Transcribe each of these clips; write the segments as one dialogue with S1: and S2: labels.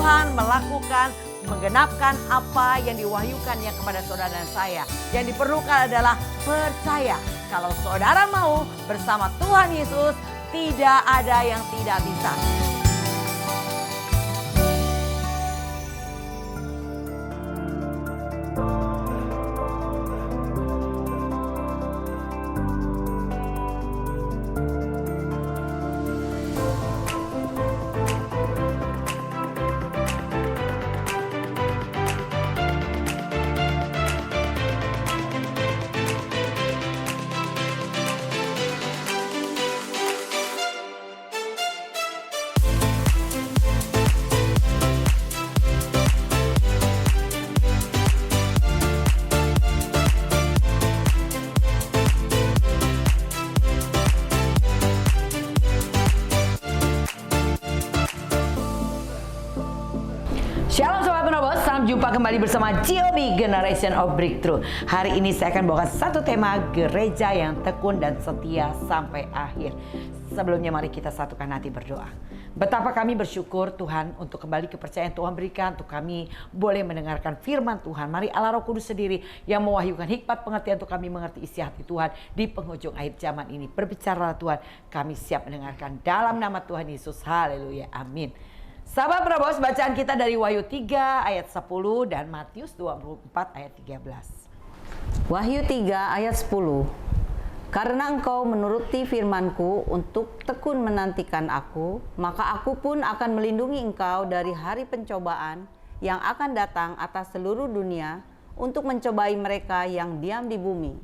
S1: Tuhan melakukan, menggenapkan apa yang diwahyukannya kepada saudara dan saya. Yang diperlukan adalah percaya. Kalau saudara mau bersama Tuhan Yesus, tidak ada yang tidak bisa. Shalom Sobat Penerobos, salam jumpa kembali bersama GOB Generation of Breakthrough. Hari ini saya akan bawakan satu tema, gereja yang tekun dan setia sampai akhir. Sebelumnya mari kita satukan hati berdoa. Betapa kami bersyukur Tuhan untuk kembali kepercayaan Tuhan berikan untuk kami boleh mendengarkan firman Tuhan. Mari Allah Roh Kudus sendiri yang mewahyukan hikmat pengertian untuk kami mengerti isi hati Tuhan di penghujung akhir zaman ini. Berbicaralah Tuhan, kami siap mendengarkan dalam nama Tuhan Yesus. Haleluya, amin. Sahabat Penerobos, bacaan kita dari Wahyu 3 ayat 10 dan Matius 24 ayat 13.
S2: Wahyu 3 ayat 10. Karena engkau menuruti firmanku untuk tekun menantikan aku, maka aku pun akan melindungi engkau dari hari pencobaan yang akan datang atas seluruh dunia untuk mencobai mereka yang diam di bumi.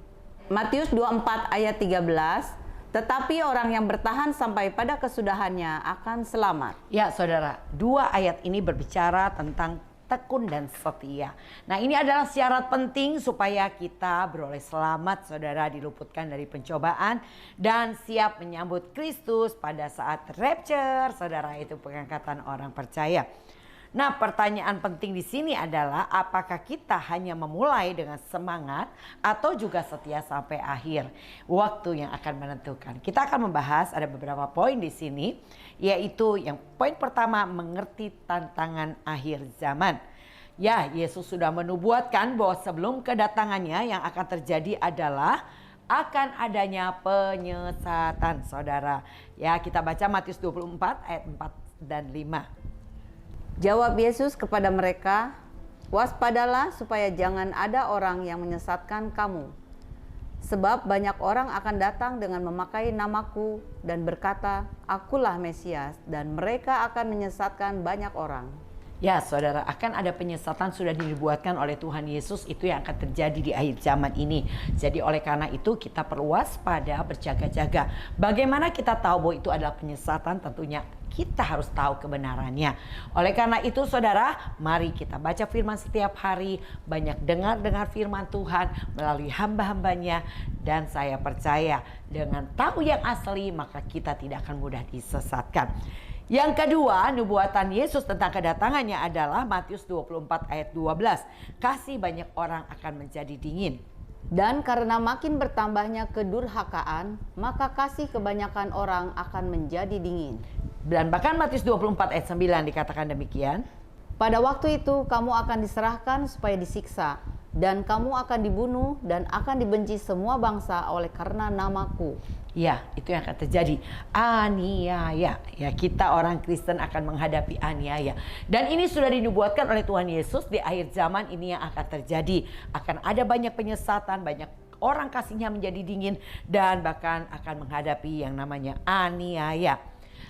S2: Matius 24 ayat 13. Tetapi orang yang bertahan sampai pada kesudahannya akan selamat.
S1: Ya saudara, dua ayat ini berbicara tentang tekun dan setia. Nah, ini adalah syarat penting supaya kita beroleh selamat, saudara, diluputkan dari pencobaan dan siap menyambut Kristus pada saat rapture, saudara, itu pengangkatan orang percaya. Nah, pertanyaan penting di sini adalah apakah kita hanya memulai dengan semangat atau juga setia sampai akhir? Waktu yang akan menentukan. Kita akan membahas ada beberapa poin di sini, yaitu yang poin pertama, mengerti tantangan akhir zaman. Ya, Yesus sudah menubuatkan bahwa sebelum kedatangannya yang akan terjadi adalah akan adanya penyesatan, saudara. Ya, kita baca Matius 24 ayat 4 dan 5.
S2: Jawab Yesus kepada mereka, waspadalah supaya jangan ada orang yang menyesatkan kamu. Sebab banyak orang akan datang dengan memakai namaku dan berkata, akulah Mesias, dan mereka akan menyesatkan banyak orang.
S1: Ya saudara, akan ada penyesatan sudah dibuatkan oleh Tuhan Yesus, itu yang akan terjadi di akhir zaman ini. Jadi oleh karena itu kita perlu waspada, berjaga-jaga. Bagaimana kita tahu bahwa itu adalah penyesatan? Tentunya kita harus tahu kebenarannya. Oleh karena itu saudara, mari kita baca firman setiap hari, banyak dengar firman Tuhan melalui hamba-hambanya. Dan saya percaya dengan tahu yang asli maka kita tidak akan mudah disesatkan. Yang kedua, nubuatan Yesus tentang kedatangannya adalah Matius 24 ayat 12. Kasih banyak orang akan menjadi dingin.
S2: Dan karena makin bertambahnya kedurhakaan, maka kasih kebanyakan orang akan menjadi dingin.
S1: Dan bahkan Matius 24 ayat 9 dikatakan demikian.
S2: Pada waktu itu kamu akan diserahkan supaya disiksa, dan kamu akan dibunuh dan akan dibenci semua bangsa oleh karena namaku.
S1: Ya, itu yang akan terjadi. Aniaya. Ya, kita orang Kristen akan menghadapi aniaya. Dan ini sudah dinubuatkan oleh Tuhan Yesus di akhir zaman ini yang akan terjadi. Akan ada banyak penyesatan, banyak orang kasihnya menjadi dingin, dan bahkan akan menghadapi yang namanya aniaya.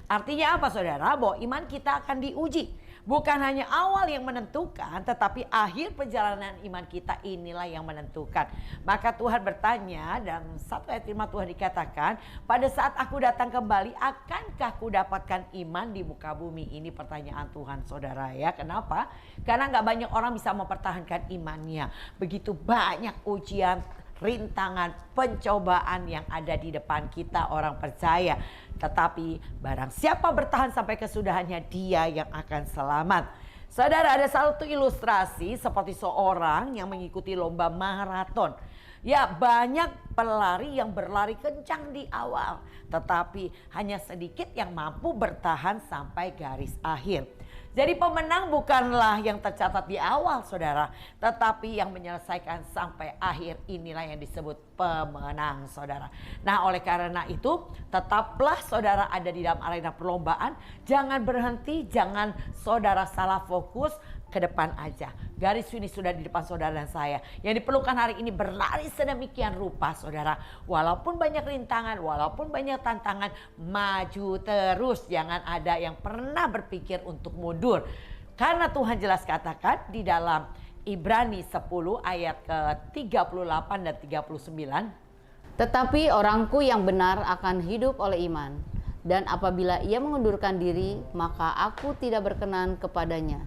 S1: Artinya apa saudara? Bahwa iman kita akan diuji. Bukan hanya awal yang menentukan, tetapi akhir perjalanan iman kita inilah yang menentukan. Maka Tuhan bertanya, dan satu ayat firman Tuhan dikatakan, pada saat aku datang kembali, akankah ku dapatkan iman di muka bumi? Ini pertanyaan Tuhan saudara ya. Kenapa? Karena gak banyak orang bisa mempertahankan imannya. Begitu banyak ujian, rintangan, pencobaan yang ada di depan kita orang percaya. Tetapi barang siapa bertahan sampai kesudahannya, dia yang akan selamat. Saudara, ada satu ilustrasi seperti seorang yang mengikuti lomba maraton. Ya, banyak pelari yang berlari kencang di awal, tetapi hanya sedikit yang mampu bertahan sampai garis akhir. Jadi pemenang bukanlah yang tercatat di awal saudara, tetapi yang menyelesaikan sampai akhir, inilah yang disebut pemenang saudara. Nah oleh karena itu tetaplah saudara ada di dalam arena perlombaan, jangan berhenti, jangan saudara salah fokus, ke depan aja. Garis finish sudah di depan saudara dan saya. Yang diperlukan hari ini berlari sedemikian rupa saudara. Walaupun banyak rintangan, walaupun banyak tantangan, maju terus. Jangan ada yang pernah berpikir untuk mundur. Karena Tuhan jelas katakan di dalam Ibrani 10 ayat ke-38 dan 39.
S2: Tetapi orangku yang benar akan hidup oleh iman. Dan apabila ia mengundurkan diri, maka aku tidak berkenan kepadanya.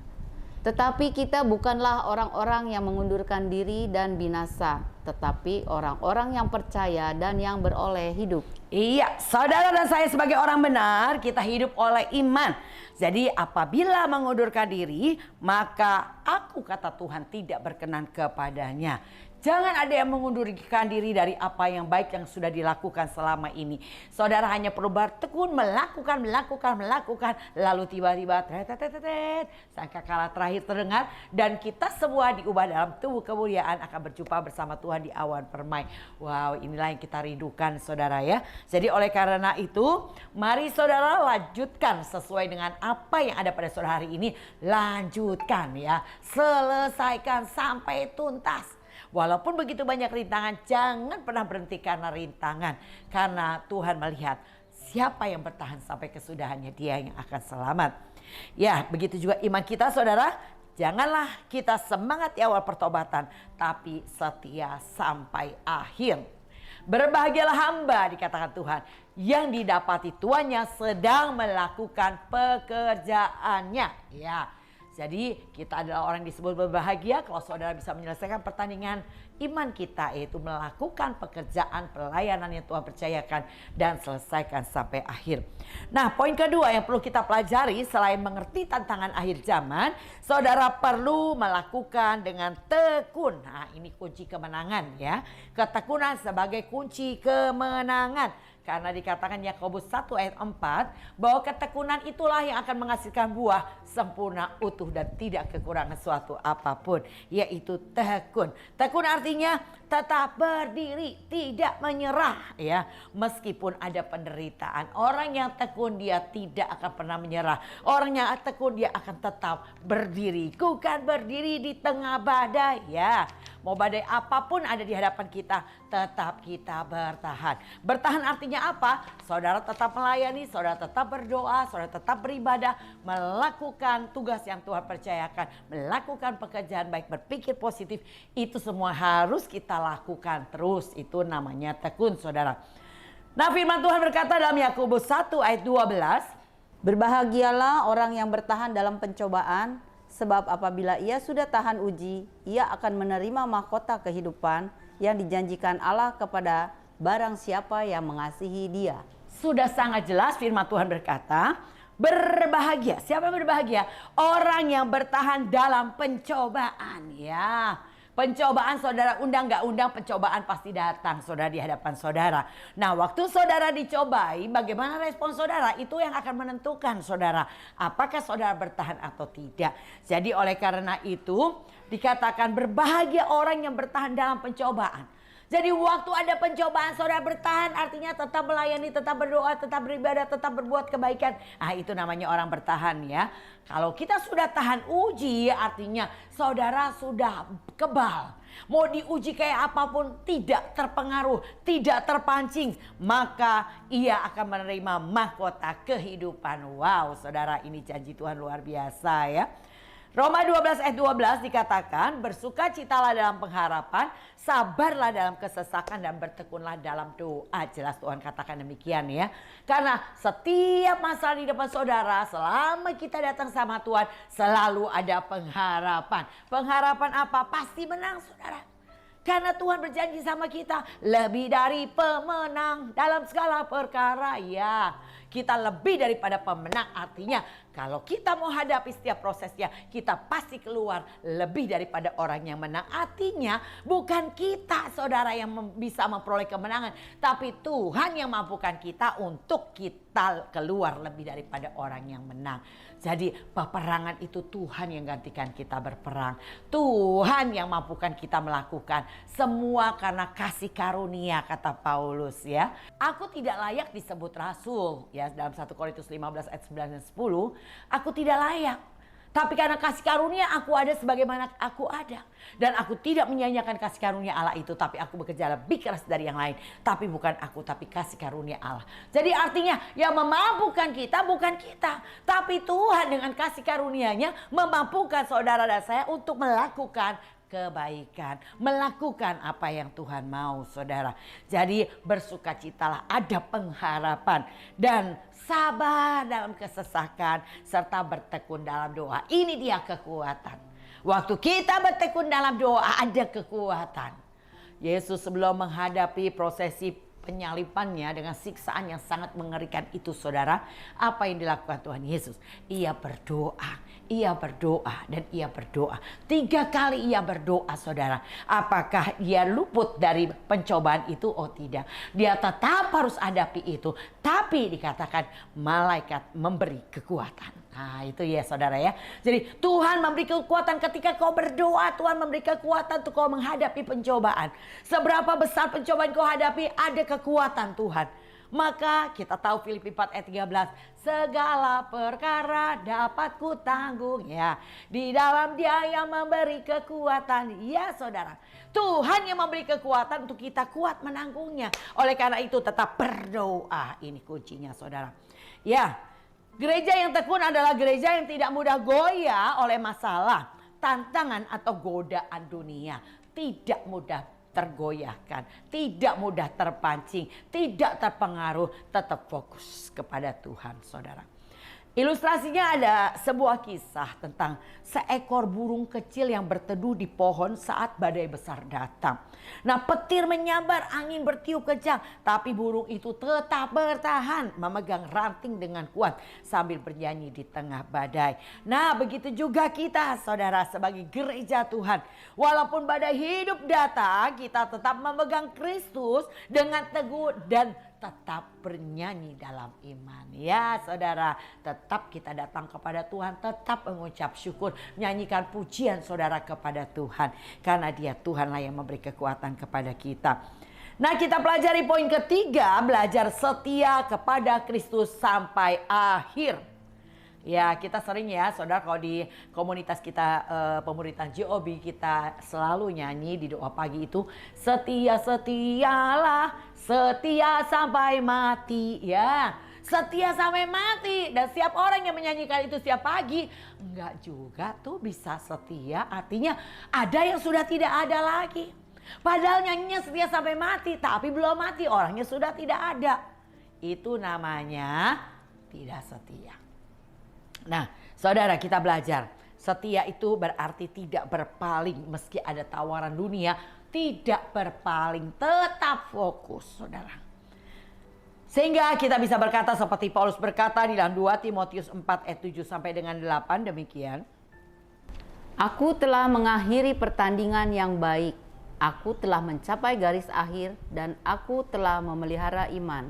S2: Tetapi kita bukanlah orang-orang yang mengundurkan diri dan binasa, tetapi orang-orang yang percaya dan yang beroleh hidup.
S1: Iya, saudara dan saya sebagai orang benar, kita hidup oleh iman. Jadi apabila mengundurkan diri, maka aku kata Tuhan tidak berkenan kepadanya. Jangan ada yang mengundurkan diri dari apa yang baik yang sudah dilakukan selama ini. Saudara hanya perlu bertekun melakukan. Lalu tiba-tiba sangkakala terakhir terdengar. Dan kita semua diubah dalam tubuh kemuliaan akan berjumpa bersama Tuhan di awan permai. Wow, inilah yang kita rindukan saudara ya. Jadi oleh karena itu mari saudara lanjutkan sesuai dengan apa yang ada pada saudara hari ini. Lanjutkan ya. Selesaikan sampai tuntas. Walaupun begitu banyak rintangan, jangan pernah berhenti karena rintangan. Karena Tuhan melihat siapa yang bertahan sampai kesudahannya, dia yang akan selamat. Ya, begitu juga iman kita saudara. Janganlah kita semangat di awal pertobatan, tapi setia sampai akhir. Berbahagialah hamba, dikatakan Tuhan, yang didapati tuannya sedang melakukan pekerjaannya. Ya. Jadi kita adalah orang yang disebut berbahagia kalau saudara bisa menyelesaikan pertandingan iman kita, yaitu melakukan pekerjaan pelayanan yang Tuhan percayakan dan selesaikan sampai akhir. Nah poin kedua yang perlu kita pelajari selain mengerti tantangan akhir zaman, saudara perlu melakukan dengan tekun. Nah ini kunci kemenangan ya, ketekunan sebagai kunci kemenangan. Karena dikatakan Yakobus 1 ayat 4 bahwa ketekunan itulah yang akan menghasilkan buah sempurna, utuh dan tidak kekurangan suatu apapun, yaitu tekun. Tekun artinya tetap berdiri, tidak menyerah ya. Meskipun ada penderitaan, orang yang tekun dia tidak akan pernah menyerah. Orang yang tekun dia akan tetap berdiri, bukan berdiri di tengah badai ya. Mau badai apapun ada di hadapan kita, tetap kita bertahan. Bertahan artinya apa? Saudara tetap melayani, saudara tetap berdoa, saudara tetap beribadah, melakukan tugas yang Tuhan percayakan, melakukan pekerjaan baik, berpikir positif. Itu semua harus kita lakukan terus. Itu namanya tekun saudara. Nah firman Tuhan berkata dalam Yakobus 1 ayat 12.
S2: Berbahagialah orang yang bertahan dalam pencobaan, sebab apabila ia sudah tahan uji, ia akan menerima mahkota kehidupan yang dijanjikan Allah kepada barang siapa yang mengasihi dia.
S1: Sudah sangat jelas firman Tuhan berkata, berbahagia. Siapa yang berbahagia? Orang yang bertahan dalam pencobaan ya. Pencobaan saudara undang gak undang, pencobaan pasti datang saudara di hadapan saudara. Nah waktu saudara dicobai, bagaimana respon saudara? Itu yang akan menentukan saudara. Apakah saudara bertahan atau tidak. Jadi oleh karena itu dikatakan berbahagia orang yang bertahan dalam pencobaan. Jadi waktu ada pencobaan saudara bertahan artinya tetap melayani, tetap berdoa, tetap beribadah, tetap berbuat kebaikan. Ah itu namanya orang bertahan ya. Kalau kita sudah tahan uji artinya saudara sudah kebal. Mau diuji kayak apapun tidak terpengaruh, tidak terpancing. Maka ia akan menerima mahkota kehidupan. Wow saudara ini janji Tuhan luar biasa ya. Roma 12 ayat 12 dikatakan bersukacitalah dalam pengharapan, sabarlah dalam kesesakan dan bertekunlah dalam doa. Jelas Tuhan katakan demikian ya. Karena setiap masalah di depan saudara selama kita datang sama Tuhan selalu ada pengharapan. Pengharapan apa? Pasti menang saudara. Karena Tuhan berjanji sama kita lebih dari pemenang dalam segala perkara ya. kita lebih daripada pemenang. Artinya kalau kita mau hadapi setiap prosesnya, kita pasti keluar lebih daripada orang yang menang. Artinya bukan kita saudara yang bisa memperoleh kemenangan, tapi Tuhan yang mampukan kita untuk kita keluar lebih daripada orang yang menang. Jadi peperangan itu Tuhan yang gantikan kita berperang. Tuhan yang mampukan kita melakukan semua karena kasih karunia, kata Paulus ya. Aku tidak layak disebut rasul ya, dalam 1 Korintus 15 ayat 9 dan 10. Aku tidak layak. Tapi karena kasih karunia aku ada sebagaimana aku ada. Dan aku tidak menyanyiakan kasih karunia Allah itu. Tapi aku bekerja lebih keras dari yang lain. Tapi bukan aku, tapi kasih karunia Allah. Jadi artinya yang memampukan kita bukan kita. Tapi Tuhan dengan kasih karunia-Nya memampukan saudara dan saya untuk melakukan kebaikan, melakukan apa yang Tuhan mau, saudara. Jadi bersukacitalah, ada pengharapan dan sabar dalam kesesakan serta bertekun dalam doa. Ini dia kekuatan. Waktu kita bertekun dalam doa ada kekuatan. Yesus sebelum menghadapi prosesi penyalipannya dengan siksaan yang sangat mengerikan itu, saudara, apa yang dilakukan Tuhan Yesus? Ia berdoa. Ia berdoa dan ia berdoa. 3 kali ia berdoa, saudara. Apakah ia luput dari pencobaan itu? Oh tidak. Dia tetap harus hadapi itu. Tapi dikatakan malaikat memberi kekuatan. Nah itu ya saudara ya. Jadi Tuhan memberi kekuatan ketika kau berdoa. Tuhan memberi kekuatan untuk kau menghadapi pencobaan. Seberapa besar pencobaan kau hadapi, ada kekuatan Tuhan. Maka kita tahu Filipi 4 ayat 13. Segala perkara dapat ku tanggung ya. Di dalam Dia yang memberi kekuatan. Ya saudara. Tuhan yang memberi kekuatan untuk kita kuat menanggungnya. Oleh karena itu tetap berdoa. Ini kuncinya saudara. Ya. Gereja yang tekun adalah gereja yang tidak mudah goyah oleh masalah, tantangan atau godaan dunia. Tidak mudah tergoyahkan, tidak mudah terpancing, tidak terpengaruh, tetap fokus kepada Tuhan, saudara. Ilustrasinya ada sebuah kisah tentang seekor burung kecil yang berteduh di pohon saat badai besar datang. Nah, petir menyambar, angin bertiup kencang, tapi burung itu tetap bertahan memegang ranting dengan kuat sambil bernyanyi di tengah badai. Nah, begitu juga kita, saudara, sebagai gereja Tuhan. Walaupun badai hidup datang, kita tetap memegang Kristus dengan teguh dan tetap bernyanyi dalam iman. Ya saudara, tetap kita datang kepada Tuhan, tetap mengucap syukur, menyanyikan pujian saudara kepada Tuhan. Karena Dia Tuhanlah yang memberi kekuatan kepada kita. Nah, kita pelajari poin ketiga, belajar setia kepada Kristus sampai akhir. Ya, kita sering ya saudara, kalau di komunitas kita pemuritan GOB, kita selalu nyanyi di doa pagi itu, setia-setialah, setia sampai mati. Ya, setia sampai mati. Dan setiap orang yang menyanyikan itu setiap pagi, enggak juga tuh bisa setia. Artinya ada yang sudah tidak ada lagi. Padahal nyanyinya setia sampai mati, tapi belum mati, orangnya sudah tidak ada. Itu namanya tidak setia. Nah, saudara, kita belajar. Setia itu berarti tidak berpaling meski ada tawaran dunia. Tidak berpaling, tetap fokus, saudara. Sehingga kita bisa berkata seperti Paulus berkata di dalam 2 Timotius 4 ayat 7 sampai dengan 8 demikian.
S2: Aku telah mengakhiri pertandingan yang baik. Aku telah mencapai garis akhir dan aku telah memelihara iman.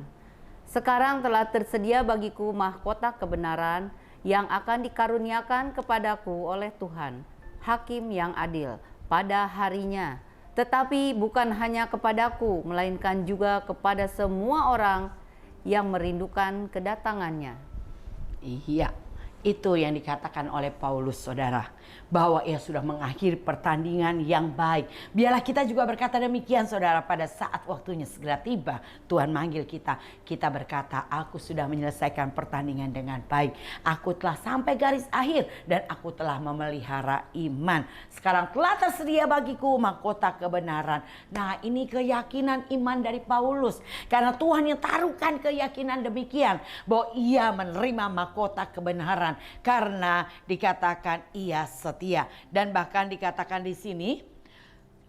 S2: Sekarang telah tersedia bagiku mahkota kebenaran yang akan dikaruniakan kepadaku oleh Tuhan, Hakim yang adil, pada harinya. Tetapi bukan hanya kepadaku, melainkan juga kepada semua orang yang merindukan kedatangannya.
S1: Iya, itu yang dikatakan oleh Paulus, saudara. Bahwa ia sudah mengakhiri pertandingan yang baik. Biarlah kita juga berkata demikian, saudara, pada saat waktunya segera tiba. Tuhan manggil kita. Kita berkata, aku sudah menyelesaikan pertandingan dengan baik. Aku telah sampai garis akhir dan aku telah memelihara iman. Sekarang telah tersedia bagiku mahkota kebenaran. Nah, ini keyakinan iman dari Paulus. Karena Tuhan yang taruhkan keyakinan demikian. Bahwa ia menerima mahkota kebenaran. Karena dikatakan ia setia. Dan bahkan dikatakan di sini,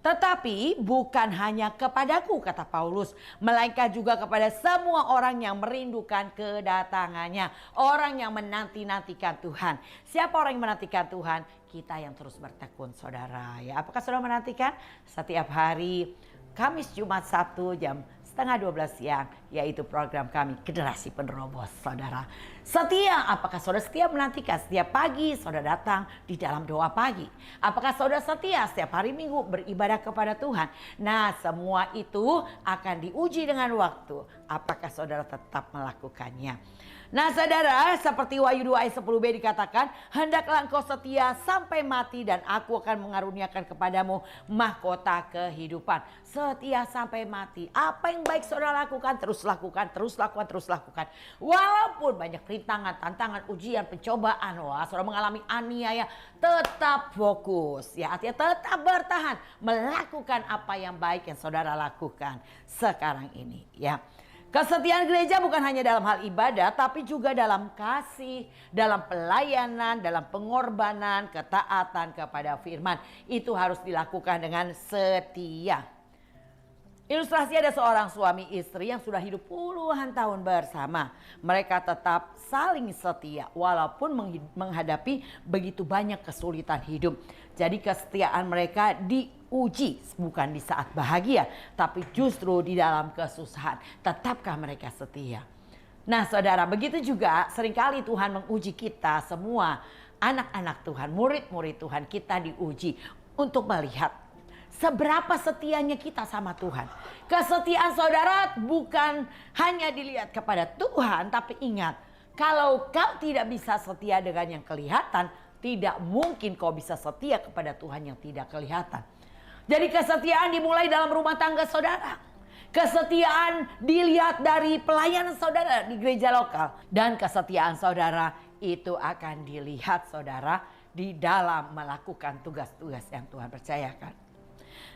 S1: Tetapi bukan hanya kepadaku, kata Paulus, melainkan juga kepada semua orang yang merindukan kedatangannya. Orang yang menanti-nantikan Tuhan. Siapa orang yang menantikan Tuhan? Kita yang terus bertekun, saudara. Ya, apakah saudara menantikan? Setiap hari Kamis, Jumat, Sabtu jam 11:30 siang, yaitu program kami Generasi Penerobos, saudara. Setia, apakah saudara setia menantikan? Setiap pagi saudara datang di dalam doa pagi. Apakah saudara setia setiap hari Minggu beribadah kepada Tuhan? Nah, semua itu akan diuji dengan waktu. Apakah saudara tetap melakukannya? Nah, saudara, seperti Wahyu 2 ayat 10b dikatakan, hendaklah engkau setia sampai mati dan aku akan mengaruniakan kepadamu mahkota kehidupan. Setia sampai mati. Apa yang baik saudara lakukan, terus lakukan, terus lakukan, terus lakukan. Walaupun banyak rintangan, tantangan, ujian, pencobaan, wah, saudara mengalami aniaya, tetap fokus. Ya, artinya tetap bertahan melakukan apa yang baik yang saudara lakukan sekarang ini, ya. Kesetiaan gereja bukan hanya dalam hal ibadah, tapi juga dalam kasih, dalam pelayanan, dalam pengorbanan, ketaatan kepada firman. Itu harus dilakukan dengan setia. Ilustrasi ada seorang suami istri yang sudah hidup puluhan tahun bersama. Mereka tetap saling setia walaupun menghadapi begitu banyak kesulitan hidup. Jadi kesetiaan mereka diuji bukan di saat bahagia, tapi justru di dalam kesusahan. Tetapkah mereka setia? Nah, saudara, begitu juga seringkali Tuhan menguji kita semua, anak-anak Tuhan, murid-murid Tuhan, kita diuji untuk melihat seberapa setianya kita sama Tuhan. Kesetiaan saudara bukan hanya dilihat kepada Tuhan, tapi ingat, kalau kau tidak bisa setia dengan yang kelihatan, tidak mungkin kau bisa setia kepada Tuhan yang tidak kelihatan. Jadi kesetiaan dimulai dalam rumah tangga saudara. Kesetiaan dilihat dari pelayanan saudara di gereja lokal. Dan kesetiaan saudara itu akan dilihat saudara di dalam melakukan tugas-tugas yang Tuhan percayakan.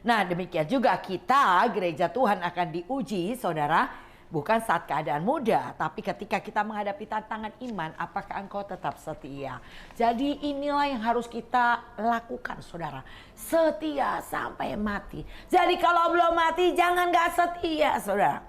S1: Nah, demikian juga kita gereja Tuhan akan diuji saudara. Bukan saat keadaan mudah, tapi ketika kita menghadapi tantangan iman, apakah engkau tetap setia? Jadi inilah yang harus kita lakukan saudara. Setia sampai mati. Jadi kalau belum mati jangan gak setia saudara.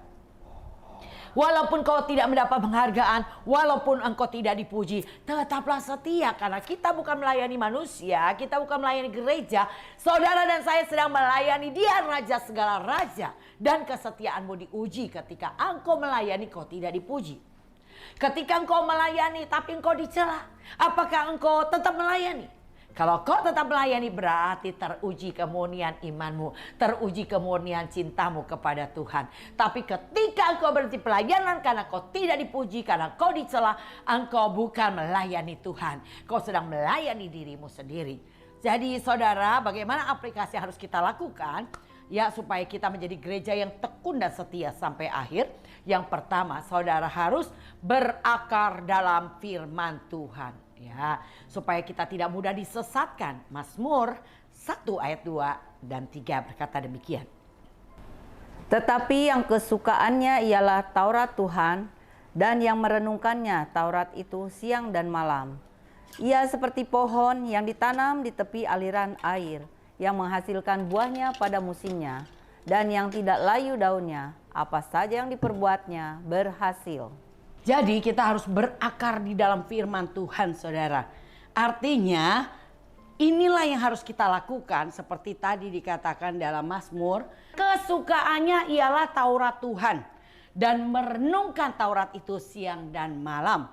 S1: Walaupun kau tidak mendapat penghargaan, walaupun engkau tidak dipuji, tetaplah setia. Karena kita bukan melayani manusia, kita bukan melayani gereja. Saudara dan saya sedang melayani Dia Raja segala raja. Dan kesetiaanmu diuji ketika engkau melayani kau tidak dipuji. Ketika engkau melayani tapi engkau dicela, apakah engkau tetap melayani? Kalau kau tetap melayani berarti teruji kemurnian imanmu, teruji kemurnian cintamu kepada Tuhan. Tapi ketika engkau berhenti pelayanan karena kau tidak dipuji, karena kau dicela, engkau bukan melayani Tuhan. Kau sedang melayani dirimu sendiri. Jadi saudara, bagaimana aplikasi yang harus kita lakukan? Ya, supaya kita menjadi gereja yang tekun dan setia sampai akhir. Yang pertama, saudara harus berakar dalam firman Tuhan. Ya, supaya kita tidak mudah disesatkan. Mazmur 1 ayat 2 dan 3 berkata demikian.
S2: Tetapi yang kesukaannya ialah Taurat Tuhan, dan yang merenungkannya Taurat itu siang dan malam. Ia seperti pohon yang ditanam di tepi aliran air, yang menghasilkan buahnya pada musimnya, dan yang tidak layu daunnya, apa saja yang diperbuatnya berhasil.
S1: Jadi kita harus berakar di dalam firman Tuhan saudara. Artinya inilah yang harus kita lakukan seperti tadi dikatakan dalam Mazmur. Kesukaannya ialah Taurat Tuhan dan merenungkan Taurat itu siang dan malam.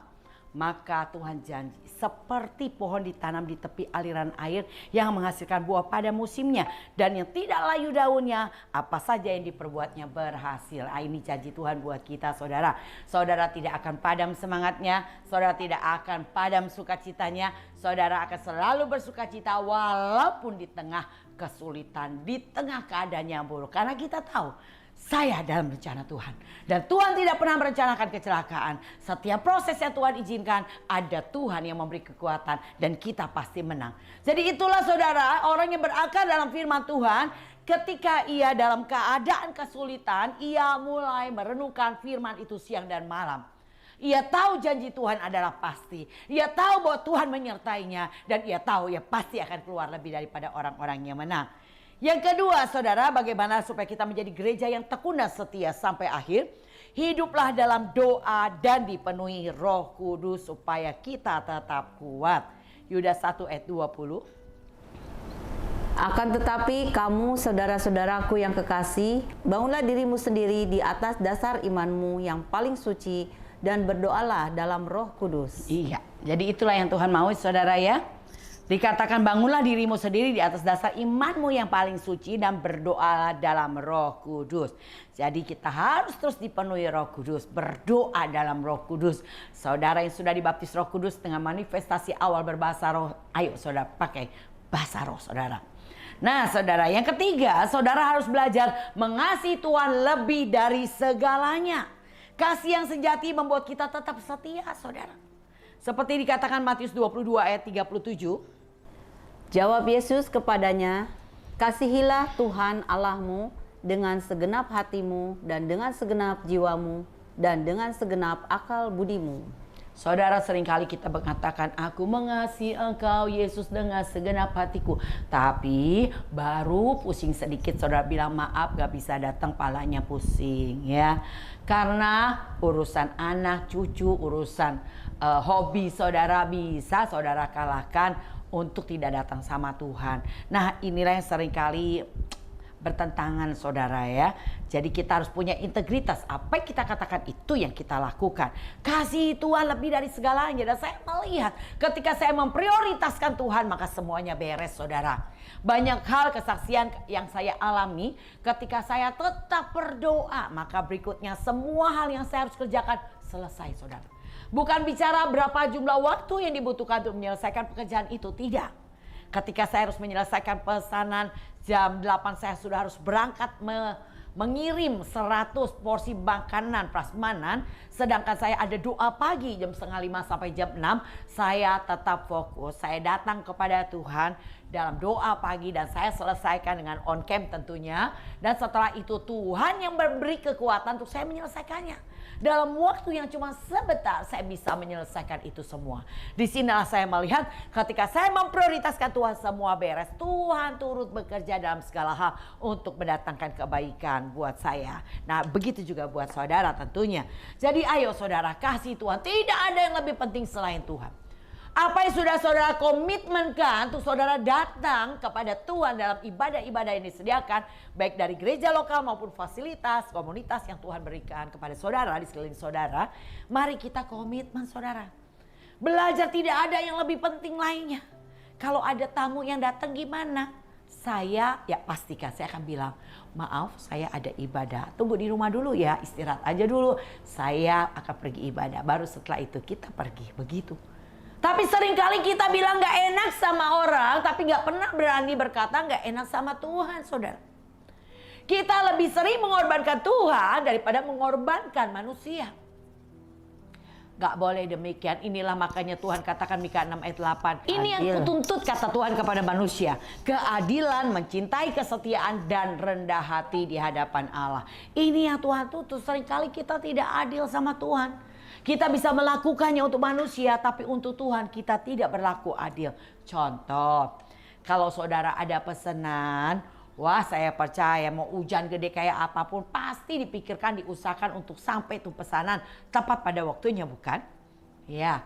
S1: Maka Tuhan janji seperti pohon ditanam di tepi aliran air yang menghasilkan buah pada musimnya. Dan yang tidak layu daunnya, apa saja yang diperbuatnya berhasil. Ini janji Tuhan buat kita saudara. Saudara tidak akan padam semangatnya, saudara tidak akan padam sukacitanya. Saudara akan selalu bersukacita walaupun di tengah kesulitan, di tengah keadaan yang buruk. Karena kita tahu saya dalam rencana Tuhan. Dan Tuhan tidak pernah merencanakan kecelakaan. Setiap proses yang Tuhan izinkan, ada Tuhan yang memberi kekuatan. Dan kita pasti menang. Jadi itulah saudara, orang yang berakar dalam firman Tuhan. Ketika ia dalam keadaan kesulitan, ia mulai merenungkan firman itu siang dan malam. Ia tahu janji Tuhan adalah pasti. Ia tahu bahwa Tuhan menyertainya. Dan ia tahu ia pasti akan keluar lebih daripada orang-orang yang menang. Yang kedua, saudara, bagaimana supaya kita menjadi gereja yang tekun dan setia sampai akhir? Hiduplah dalam doa dan dipenuhi Roh Kudus supaya kita tetap kuat. Yudas 1 ayat 20.
S2: Akan tetapi kamu saudara-saudaraku yang kekasih, bangunlah dirimu sendiri di atas dasar imanmu yang paling suci dan berdoalah dalam Roh Kudus.
S1: Iya, jadi itulah yang Tuhan mau, saudara ya. Dikatakan bangunlah dirimu sendiri di atas dasar imanmu yang paling suci dan berdoa dalam Roh Kudus. Jadi kita harus terus dipenuhi Roh Kudus, berdoa dalam Roh Kudus. Saudara yang sudah dibaptis Roh Kudus dengan manifestasi awal berbahasa roh, ayo saudara pakai bahasa roh saudara. Nah saudara, yang ketiga, saudara harus belajar mengasihi Tuhan lebih dari segalanya. Kasih yang sejati membuat kita tetap setia, saudara. Seperti dikatakan Matius 22 ayat 37.
S2: Jawab Yesus kepadanya, kasihilah Tuhan Allahmu dengan segenap hatimu dan dengan segenap jiwamu dan dengan segenap akal budimu.
S1: Saudara, seringkali kita mengatakan, aku mengasihi engkau Yesus dengan segenap hatiku. Tapi baru pusing sedikit saudara bilang maaf gak bisa datang, palanya pusing ya. Karena urusan anak, cucu, urusan hobi saudara bisa saudara kalahkan untuk tidak datang sama Tuhan. Nah inilah yang seringkali bertentangan saudara ya. Jadi kita harus punya integritas. Apa yang kita katakan itu yang kita lakukan. Kasih Tuhan lebih dari segalanya. Dan saya melihat ketika saya memprioritaskan Tuhan, maka semuanya beres saudara. Banyak hal kesaksian yang saya alami ketika saya tetap berdoa. Maka berikutnya semua hal yang saya harus kerjakan selesai saudara. Bukan bicara berapa jumlah waktu yang dibutuhkan untuk menyelesaikan pekerjaan itu, tidak. Ketika saya harus menyelesaikan pesanan jam 8 saya sudah harus berangkat mengirim 100 porsi makanan prasmanan. Sedangkan saya ada doa pagi jam 4:30 sampai jam 6. Saya tetap fokus, saya datang kepada Tuhan dalam doa pagi dan saya selesaikan dengan on cam tentunya. Dan setelah itu Tuhan yang memberi kekuatan untuk saya menyelesaikannya. Dalam waktu yang cuma sebentar saya bisa menyelesaikan itu semua. Disinilah saya melihat ketika saya memprioritaskan Tuhan semua beres. Tuhan turut bekerja dalam segala hal untuk mendatangkan kebaikan buat saya. Nah begitu juga buat saudara tentunya. Jadi ayo saudara kasih Tuhan. Tidak ada yang lebih penting selain Tuhan. Apa yang sudah saudara komitmenkan untuk saudara datang kepada Tuhan dalam ibadah-ibadah yang disediakan. Baik dari gereja lokal maupun fasilitas, komunitas yang Tuhan berikan kepada saudara di sekeliling saudara. Mari kita komitmen saudara. Belajar tidak ada yang lebih penting lainnya. Kalau ada tamu yang datang gimana? Saya ya pastikan saya akan bilang, maaf saya ada ibadah. Tunggu di rumah dulu ya, istirahat aja dulu. Saya akan pergi ibadah. Baru setelah itu kita pergi, begitu. Tapi seringkali kita bilang gak enak sama orang, tapi gak pernah berani berkata gak enak sama Tuhan, saudara. Kita lebih sering mengorbankan Tuhan daripada mengorbankan manusia. Gak boleh demikian. Inilah makanya Tuhan katakan Mika 6 ayat 8. Ini yang kutuntut kata Tuhan kepada manusia. Keadilan, mencintai kesetiaan dan rendah hati di hadapan Allah. Ini yang Tuhan tuntut. Seringkali kita tidak adil sama Tuhan. Kita bisa melakukannya untuk manusia, tapi untuk Tuhan kita tidak berlaku adil. Contoh, kalau saudara ada pesanan, wah saya percaya mau hujan gede kayak apapun pasti dipikirkan, diusahakan untuk sampai tuh pesanan tepat pada waktunya, bukan? Ya,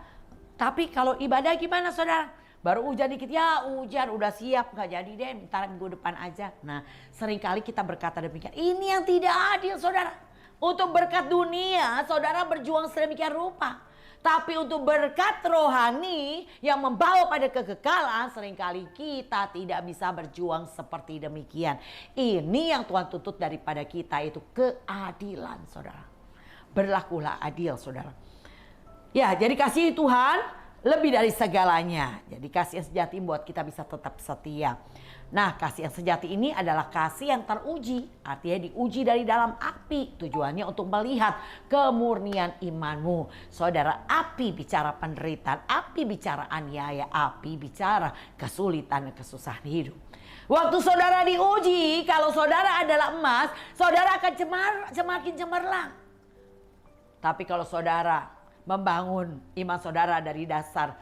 S1: tapi kalau ibadah gimana saudara? Baru hujan dikit, ya hujan udah siap, nggak jadi deh, ntar minggu depan aja. Nah seringkali kita berkata demikian, ini yang tidak adil saudara. Untuk berkat dunia, saudara berjuang sedemikian rupa. Tapi untuk berkat rohani yang membawa pada kekekalan, seringkali kita tidak bisa berjuang seperti demikian. Ini yang Tuhan tuntut daripada kita, itu keadilan, saudara. Berlakulah adil, saudara. Ya, jadi kasih Tuhan lebih dari segalanya. Jadi kasih yang sejati membuat kita bisa tetap setia. Nah, kasih yang sejati ini adalah kasih yang teruji. Artinya diuji dari dalam api. Tujuannya untuk melihat kemurnian imanmu. Saudara, api bicara penderitaan, api bicara aniaya, api bicara kesulitan dan kesusahan hidup. Waktu saudara diuji, kalau saudara adalah emas, saudara akan semakin cemerlang. Tapi kalau saudara membangun iman saudara dari dasar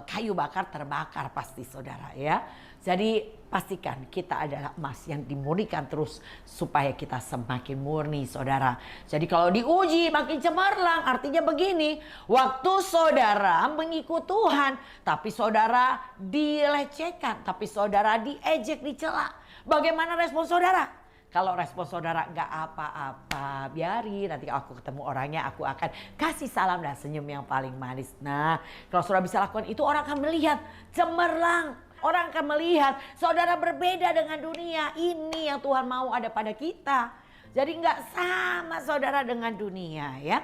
S1: kayu bakar terbakar pasti saudara ya. Jadi pastikan kita adalah emas yang dimurnikan terus supaya kita semakin murni saudara. Jadi kalau diuji makin cemerlang, artinya begini, waktu saudara mengikut Tuhan tapi saudara dilecehkan, tapi saudara diejek, dicela, bagaimana respon saudara? Kalau respon saudara nggak apa-apa, biarin, nanti aku ketemu orangnya aku akan kasih salam dan senyum yang paling manis. Nah, kalau saudara bisa lakukan itu, orang akan melihat cemerlang. Orang akan melihat saudara berbeda dengan dunia. Ini yang Tuhan mau ada pada kita. Jadi nggak sama saudara dengan dunia ya.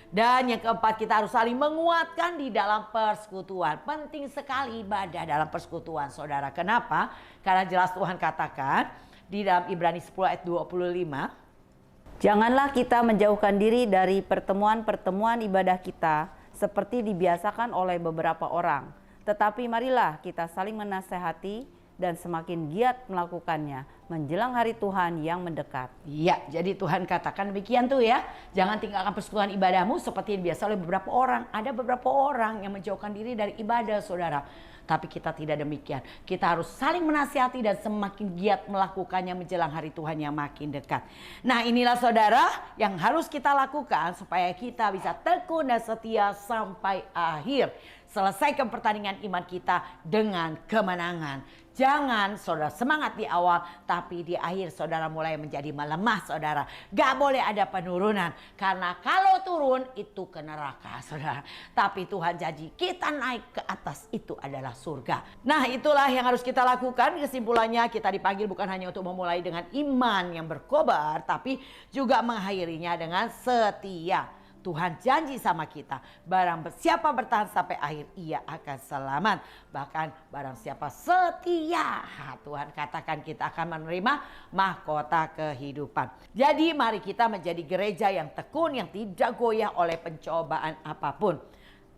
S1: Dan yang keempat, kita harus saling menguatkan di dalam persekutuan. Penting sekali ibadah dalam persekutuan saudara. Kenapa? Karena jelas Tuhan katakan di dalam Ibrani 10 ayat 25.
S2: Janganlah kita menjauhkan diri dari pertemuan-pertemuan ibadah kita seperti dibiasakan oleh beberapa orang. Tetapi marilah kita saling menasehati dan semakin giat melakukannya menjelang hari Tuhan yang mendekat.
S1: Iya, jadi Tuhan katakan demikian tuh ya. Jangan tinggalkan persekutuan ibadahmu seperti yang biasa oleh beberapa orang. Ada beberapa orang yang menjauhkan diri dari ibadah saudara. Tapi kita tidak demikian. Kita harus saling menasihati dan semakin giat melakukannya menjelang hari Tuhan yang makin dekat. Nah, inilah saudara yang harus kita lakukan supaya kita bisa tekun dan setia sampai akhir. Selesaikan pertandingan iman kita dengan kemenangan. Jangan saudara semangat di awal, tapi di akhir saudara mulai menjadi melemah saudara. Gak boleh ada penurunan, karena kalau turun itu ke neraka saudara. Tapi Tuhan janji kita naik ke atas, itu adalah surga. Nah, itulah yang harus kita lakukan. Kesimpulannya, kita dipanggil bukan hanya untuk memulai dengan iman yang berkobar, tapi juga mengakhirinya dengan setia. Tuhan janji sama kita, barang siapa bertahan sampai akhir ia akan selamat. Bahkan barang siapa setia, Tuhan katakan kita akan menerima mahkota kehidupan. Jadi mari kita menjadi gereja yang tekun, yang tidak goyah oleh pencobaan apapun.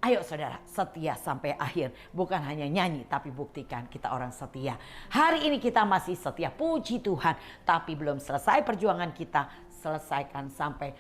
S1: Ayo saudara, setia sampai akhir. Bukan hanya nyanyi, tapi buktikan kita orang setia. Hari ini kita masih setia, puji Tuhan. Tapi belum selesai perjuangan kita. Selesaikan sampai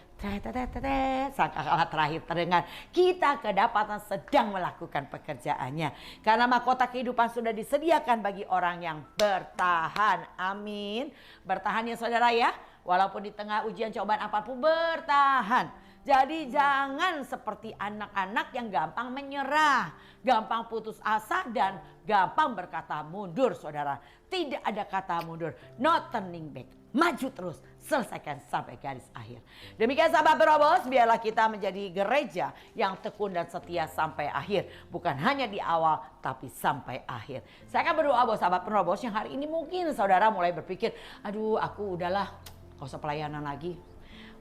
S1: sangkakala terakhir terdengar. Kita kedapatan sedang melakukan pekerjaannya. Karena mahkota kehidupan sudah disediakan bagi orang yang bertahan. Amin. Bertahan ya saudara ya. Walaupun di tengah ujian cobaan apapun, bertahan. Jadi jangan seperti anak-anak yang gampang menyerah, gampang putus asa dan gampang berkata mundur saudara. Tidak ada kata mundur, no turning back. Maju terus, selesaikan sampai garis akhir. Demikian sahabat Penerobos, biarlah kita menjadi gereja yang tekun dan setia sampai akhir. Bukan hanya di awal, tapi sampai akhir. Saya akan berdoa buat sahabat Penerobos yang hari ini mungkin saudara mulai berpikir, aduh aku udahlah, gak usah pelayanan lagi.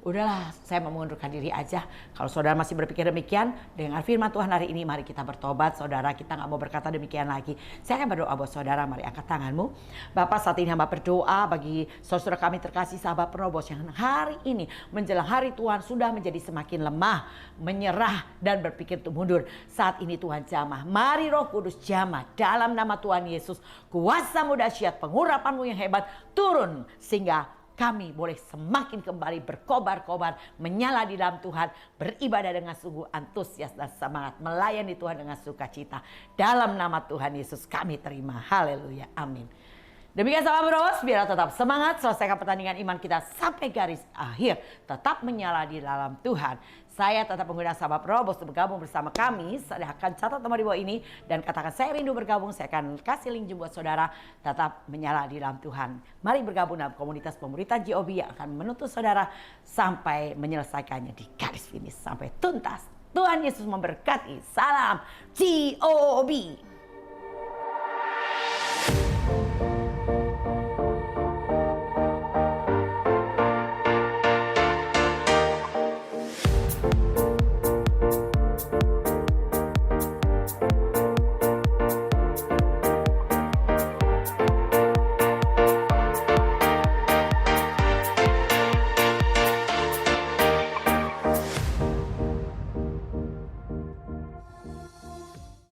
S1: Udahlah, saya mau mengundurkan diri aja. Kalau saudara masih berpikir demikian, dengan firman Tuhan hari ini, mari kita bertobat. Saudara, kita gak mau berkata demikian lagi. Saya akan berdoa buat saudara, mari angkat tanganmu. Bapak, saat ini hamba berdoa bagi saudara kami terkasih sahabat Penerobos yang hari ini menjelang hari Tuhan sudah menjadi semakin lemah, menyerah dan berpikir untuk mundur. Saat ini Tuhan jamah, mari Roh Kudus jamah dalam nama Tuhan Yesus. Kuasa-Mu dahsyat, pengurapan-Mu yang hebat turun sehingga kami boleh semakin kembali berkobar-kobar, menyala di dalam Tuhan, beribadah dengan sungguh antusias dan semangat, melayani Tuhan dengan sukacita. Dalam nama Tuhan Yesus kami terima. Haleluya. Amin. Demikian sahabat Penerobos, biar tetap semangat selesaikan pertandingan iman kita sampai garis akhir. Tetap menyala di dalam Tuhan. Saya tetap mengundang sahabat Penerobos untuk bergabung bersama kami. Saya akan catat nomor di bawah ini dan katakan saya rindu bergabung. Saya akan kasih link buat saudara. Tetap menyala di dalam Tuhan. Mari bergabung dalam komunitas pemuritan GOB yang akan menuntun saudara sampai menyelesaikannya di garis finish sampai tuntas. Tuhan Yesus memberkati. Salam GOB.